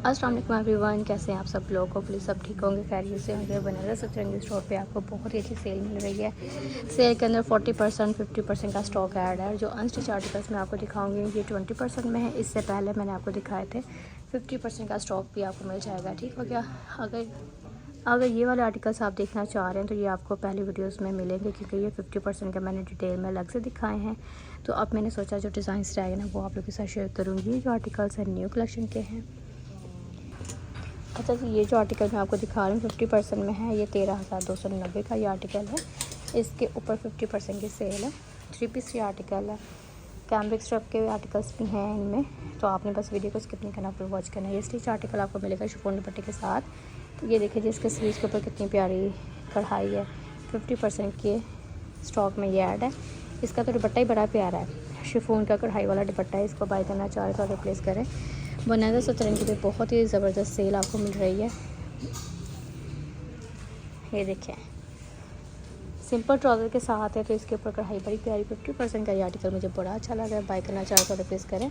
अस्सलाम वालेकुम एवरीवन, कैसे हैं आप सब लोग। को प्लीज़ सब ठीक होंगे, खैरियत से होंगे। बने रहे सतरंगी स्टोर पे आपको बहुत ही अच्छी सेल मिल रही है। सेल के अंदर 40% 50% का स्टॉक ऐड है। जो अनस्टिच आर्टिकल्स मैं आपको दिखाऊंगी ये 20% में है। इससे पहले मैंने आपको दिखाए थे 50% का स्टॉक भी आपको मिल जाएगा। ठीक हो गया। अगर ये वाले आर्टिकल्स आप देखना चाह रहे हैं तो ये आपको पहली वीडियोस में मिलेंगे, क्योंकि ये 50% का मैंने डिटेल में अलग से दिखाए हैं। तो अब मैंने सोचा जो डिज़ाइंस रहेंगे ना वो आप लोगों के साथ शेयर करूँगी। जो आर्टिकल्स हैं न्यू कलेक्शन के हैं। अच्छा जी, ये जो आर्टिकल मैं आपको दिखा रही हूँ 50% में है। ये 13,290 का ये आर्टिकल है। इसके ऊपर 50% की सेल है। 3 पीस ये आर्टिकल है। कैमरिक स्ट्रप के आर्टिकल्स भी हैं इनमें, तो आपने बस वीडियो को स्किप नहीं करना, फिर वॉच करना है। ये स्टिच आर्टिकल आपको मिलेगा शिफॉन दुपट्टे के साथ। तो ये देखिए जी, इसके स्लीव्स के ऊपर कितनी प्यारी कढ़ाई है। 50% के स्टॉक में ये ऐड है। इसका तो दुपट्टा ही बड़ा प्यारा है, शिफॉन का कढ़ाई वाला दुपट्टा है। इसको बाय करना चाह रहे तो रिप्लेस करें। बनारस सतरंगी पे बहुत ही ज़बरदस्त सेल आपको मिल रही है। ये देखें, सिंपल ट्राउज़र के साथ है, तो इसके ऊपर कढ़ाई बड़ी प्यारी। 50% का ये आर्टिकल मुझे बड़ा अच्छा लगा है। बाय करना चाहे तो रिप्लेस करें।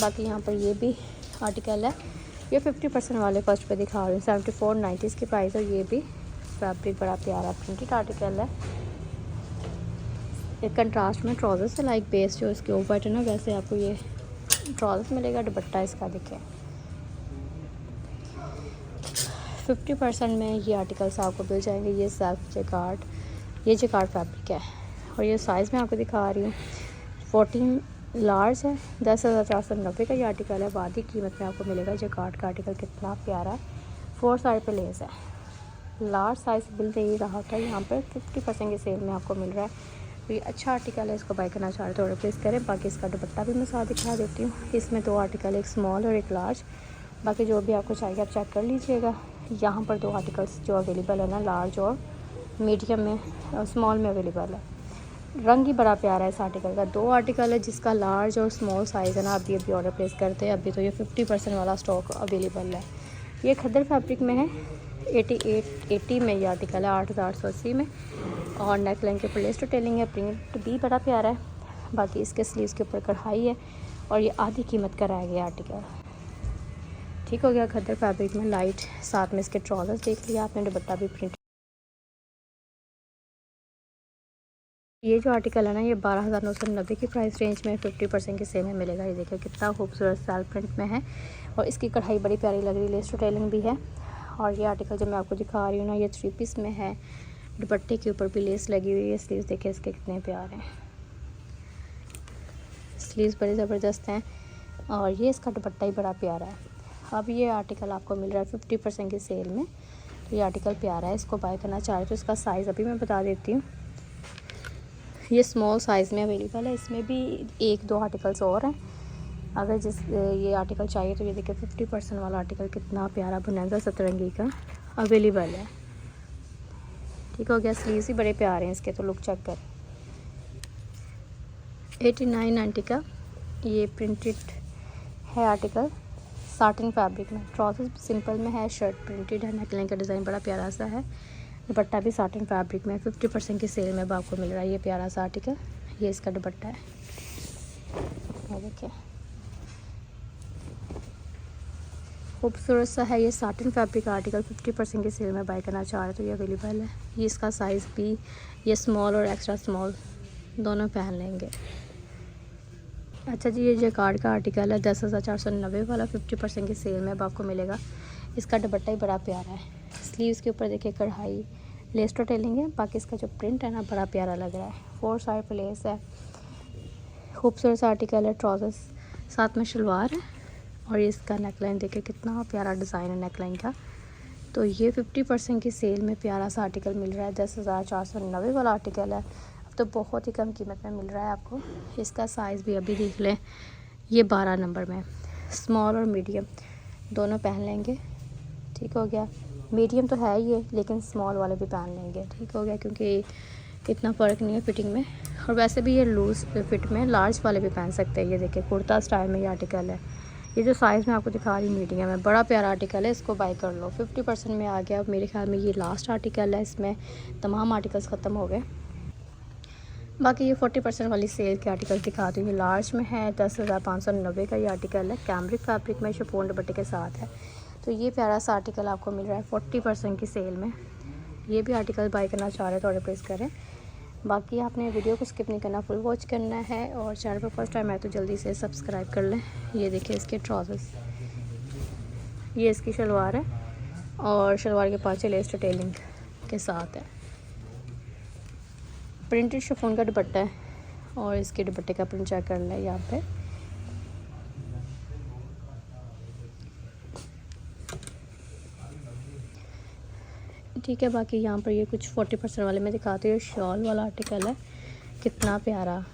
बाकी यहाँ पर ये भी आर्टिकल है। ये 50% वाले फर्स्ट पे दिखा रही हूँ। 74.90 इसकी प्राइस है। ये भी फैब्रिक बड़ा प्यारा प्रिंटेड आर्टिकल है। एक कंट्रास्ट में ट्राउज़र से लाइक बेस जो इसके ऊपर है ना, वैसे आपको ये ट्राउज़र मिलेगा। दुपट्टा इसका देखें। 50% में ये आर्टिकल्स आपको मिल जाएंगे। ये सेल्फ जेकार्ड, ये जेकार्ड फैब्रिक है। और ये साइज़ में आपको दिखा रही हूँ 14 लार्ज है। 10,490 का ये आर्टिकल है। वादी कीमत में आपको मिलेगा। जेकार्ड का आर्टिकल कितना प्यारा है। 4 साइड पे लेस है। लार्ज साइज़ मिल नहीं रहा था, यहाँ पर 50% की सेल में आपको मिल रहा है। तो ये अच्छा आर्टिकल है। इसको बाय करना चाह रहे तो रिप्लेस करें। बाकी इसका दुपट्टा भी मैं साथ दिखा देती हूँ। इसमें 2 आर्टिकल, एक स्मॉल और एक लार्ज। बाकी जो भी आपको चाहिए आप चेक कर लीजिएगा। यहाँ पर 2 आर्टिकल्स जो अवेलेबल है ना, लार्ज और मीडियम में और स्मॉल में अवेलेबल है। रंग ही बड़ा प्यारा है इस आर्टिकल का। 2 आर्टिकल है जिसका लार्ज और स्मॉल साइज़ है ना। अभी ऑर्डर प्लेस करते हैं। अभी तो ये 50% वाला स्टॉक अवेलेबल है। ये खद्दर फैब्रिक में है। 80 में ये आर्टिकल है। 8,880 में। और नेक लाइन के ऊपर लेस डिटेलिंग है। प्रिंट भी बड़ा प्यारा है। बाकी इसके स्लीव्स के ऊपर कढ़ाई है। और ये आधी कीमत का रह गया आर्टिकल। ठीक हो गया। खद्दर फैब्रिक में लाइट, साथ में इसके ट्राउज़र्स देख लिया आपने। दुपट्टा भी प्रिंट। ये जो आर्टिकल है ना, ये 12,990 की प्राइस रेंज में 50% की सेल में मिलेगा। ये देखिए कितना खूबसूरत सेल्फ प्रिंट में है। और इसकी कढ़ाई बड़ी प्यारी लग रही है। लेस डिटेलिंग भी है। और ये आर्टिकल जो मैं आपको दिखा रही हूँ ना, ये 3 पीस में है। दुपट्टे के ऊपर भी लेस लगी हुई है। स्लीव्स देखिए इसके कितने प्यारे हैं। स्लीव्स बड़े ज़बरदस्त हैं। और ये इसका दुपट्टा ही बड़ा प्यारा है। अब ये आर्टिकल आपको मिल रहा है 50% की सेल में। तो ये आर्टिकल प्यारा है। इसको बाय करना चाह रहे तो इसका साइज़ अभी मैं बता देती हूँ। ये स्मॉल साइज़ में अवेलेबल है। इसमें भी 1-2 आर्टिकल्स और हैं। अगर ये आर्टिकल चाहिए तो ये देखिए 50% वाला आर्टिकल कितना प्यारा बनारसी सतरंगी का अवेलेबल है। ठीक हो गया। स्लीव्स ही बड़े प्यारे हैं इसके, तो लुक चेक कर। 89.90 का ये प्रिंटेड है आर्टिकल। साटिन फैब्रिक में। ट्राउज़र सिंपल में है। शर्ट प्रिंटेड है। नेकलाइन का डिज़ाइन बड़ा प्यारा सा है। दुपट्टा भी साटिन फैब्रिक में 50% की सेल में अब आपको मिल रहा है। ये प्यारा सा आर्टिकल, ये इसका दुपट्टा है। ये देखिए खूबसूरत सा है। ये साटिन फैब्रिक का आर्टिकल 50% की सेल में बाय करना चाह रहे तो ये अवेलेबल है। ये इसका साइज़ भी, ये स्मॉल और एक्स्ट्रा स्मॉल दोनों पहन लेंगे। अच्छा जी, ये जेकार्ड का आर्टिकल है। 10,490 वाला 50% की सेल में अब आपको मिलेगा। इसका दुपट्टा ही बड़ा प्यारा है। स्लीव्स के ऊपर देखिए कढ़ाई, लेस डिटेलिंग है। बाकी इसका जो प्रिंट है ना, बड़ा प्यारा लग रहा है। 4 साइड पे लेस है। खूबसूरत सा आर्टिकल है। ट्राउज़र्स साथ में शलवार है। और ये इसका नेकलाइन देखिए कितना प्यारा डिज़ाइन है नेकलाइन का। तो ये 50% की सेल में प्यारा सा आर्टिकल मिल रहा है। 10,490 वाला आर्टिकल है। अब तो बहुत ही कम कीमत में मिल रहा है आपको। इसका साइज़ भी अभी देख लें। ये 12 नंबर में। स्मॉल और मीडियम दोनों पहन लेंगे। ठीक हो गया। मीडियम तो है ये, लेकिन स्मॉल वाले भी पहन लेंगे। ठीक हो गया, क्योंकि इतना फ़र्क नहीं है फिटिंग में। और वैसे भी ये लूज़ फिट में लार्ज वाले भी पहन सकते हैं। ये देखिए कुर्ता स्टाइल में ये आर्टिकल है। ये जो साइज़ मैं आपको दिखा रही हूँ मीडियम है। बड़ा प्यारा आर्टिकल है। इसको बाय कर लो। 50% में आ गया। अब मेरे ख्याल में ये लास्ट आर्टिकल है। इसमें तमाम आर्टिकल्स ख़त्म हो गए। बाकी ये 40% वाली सेल के आर्टिकल दिखाती हूँ। ये लार्ज में है। 10,590 का ये आर्टिकल है। कैमरिक फैब्रिक में शिफॉन दुपट्टे के साथ है। तो ये प्यारा सा आर्टिकल आपको मिल रहा है 40% की सेल में। ये भी आर्टिकल बाय करना चाह रहे हैं तो ऑर्डर प्लेस करें। बाकी आपने वीडियो को स्किप नहीं करना, फुल वॉच करना है। और चैनल पर फर्स्ट टाइम आए तो जल्दी से सब्सक्राइब कर लें। ये देखिए इसके ट्राउज़र्स, ये इसकी शलवार है और शलवार के पाँचे लेस डिटेलिंग के साथ है। प्रिंटेड शिफॉन का दुपट्टा है और इसके दुपट्टे का प्रिंट चेक कर लें यहाँ पे। ठीक है, बाकी यहाँ पर ये कुछ 40% वाले में दिखाती हूँ। शॉल वाला आर्टिकल है, कितना प्यारा।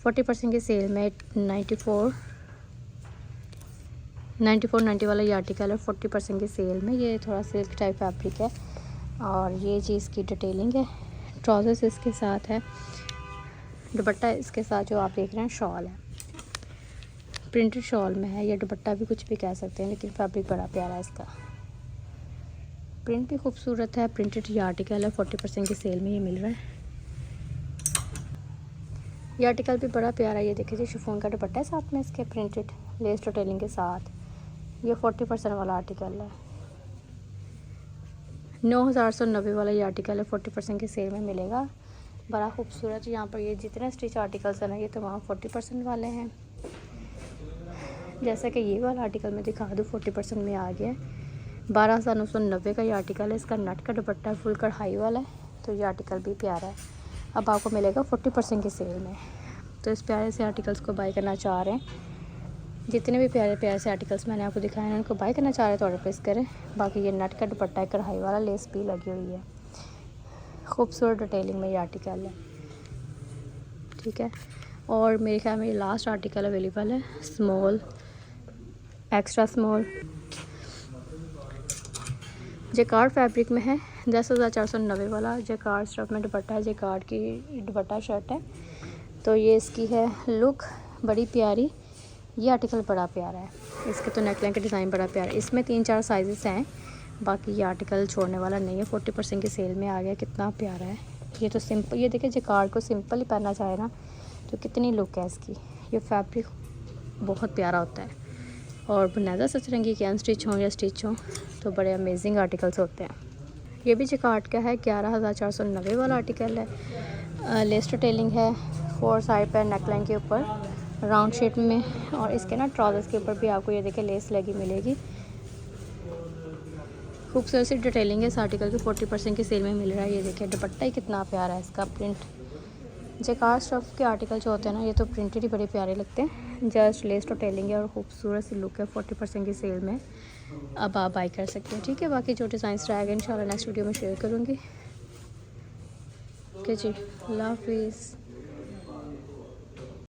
40% की सेल में 90 वाला ये आर्टिकल है 40% की सेल में। ये थोड़ा सिल्क टाइप फैब्रिक है और ये चीज़ की डिटेलिंग है। ट्राउज़र्स इसके साथ है, दुपट्टा इसके साथ जो आप देख रहे हैं शॉल है, प्रिंटेड शॉल में है। ये दुपट्टा भी कुछ भी कह सकते हैं, लेकिन फैब्रिक बड़ा प्यारा है इसका। प्रिंट भी खूबसूरत है। प्रिंटेड ये आर्टिकल है 40% की सेल में ये मिल रहा है। ये आर्टिकल भी बड़ा प्यारा है। ये देखिए जी शिफॉन का दुपट्टा है साथ में इसके प्रिंटेड लेस डिटेलिंग के साथ। ये 40% वाला आर्टिकल है। 9,190 वाला ये आर्टिकल है 40% की सेल में मिलेगा। बड़ा खूबसूरत। यहाँ पर ये जितने स्टिच आर्टिकल्स हैं ना ये तमाम 40% वाले हैं। जैसा कि ये वाला आर्टिकल मैं दिखा दूँ 40% में आ गया है। 12,990 का ये आर्टिकल है। इसका नेट का दुपट्टा फुल कढ़ाई वाला है, तो ये आर्टिकल भी प्यारा है। अब आपको मिलेगा 40% की सेल में। तो इस प्यारे से आर्टिकल्स को बाय करना चाह रहे हैं, जितने भी प्यारे प्यारे से आर्टिकल्स मैंने आपको दिखाए हैं उनको बाय करना चाह रहे हैं तो ऑर्डर प्लेस करें। बाकी ये नेट का दुपट्टा है, कढ़ाई वाला, लेस भी लगी हुई है, खूबसूरत डिटेलिंग में ये आर्टिकल है। ठीक है, और मेरे ख्याल में ये लास्ट आर्टिकल अवेलेबल है, small extra small jacquard fabric में है। 10,490 वाला जेकार्ड स्टफ में दुपट्टा है, जेकार्ड की दुपट्टा शर्ट है। तो ये इसकी है लुक बड़ी प्यारी। ये आर्टिकल बड़ा प्यारा है। इसके तो नेकलाइन का डिज़ाइन बड़ा प्यारा है। इसमें 3-4 साइज़ हैं, बाकी ये आर्टिकल छोड़ने वाला नहीं है। 40% की सेल में आ गया, कितना प्यारा है। ये तो सिंपल, ये देखिए जेकार्ड को सिंपल ही पहनना चाहे ना तो कितनी लुक है इसकी। ये फैब्रिक बहुत प्यारा होता है और बनाजा सचरंगी के अनस्टिच हों या स्टिच हों तो बड़े अमेजिंग आर्टिकल्स होते हैं। ये भी जेकार्ड का है, 11,490 वाला आर्टिकल है। लेस डिटेलिंग है 4 साइड पर नेकलाइन के ऊपर राउंड शेप में, और इसके ना ट्राउज़र्स के ऊपर भी आपको ये देखिए लेस लगी मिलेगी। खूबसूरत सी डिटेलिंग है इस आर्टिकल की। 40% की सेल में मिल रहा है। ये देखिए दुपट्टा ही कितना प्यारा है इसका। प्रिंट जेकार्ड स्टफ के आर्टिकल जो होते हैं ना ये तो प्रिंटेड ही बड़े प्यारे लगते हैं। जस्ट लेस डिटेलिंग है और खूबसूरत सी लुक है। 40% की सेल में अब आप बाय कर सकते हैं। ठीक है, बाकी जो डिज़ाइंस रहेगा इंशाल्लाह नेक्स्ट वीडियो में शेयर करूँगी। ओके जी, अल्लाह हाफिज़।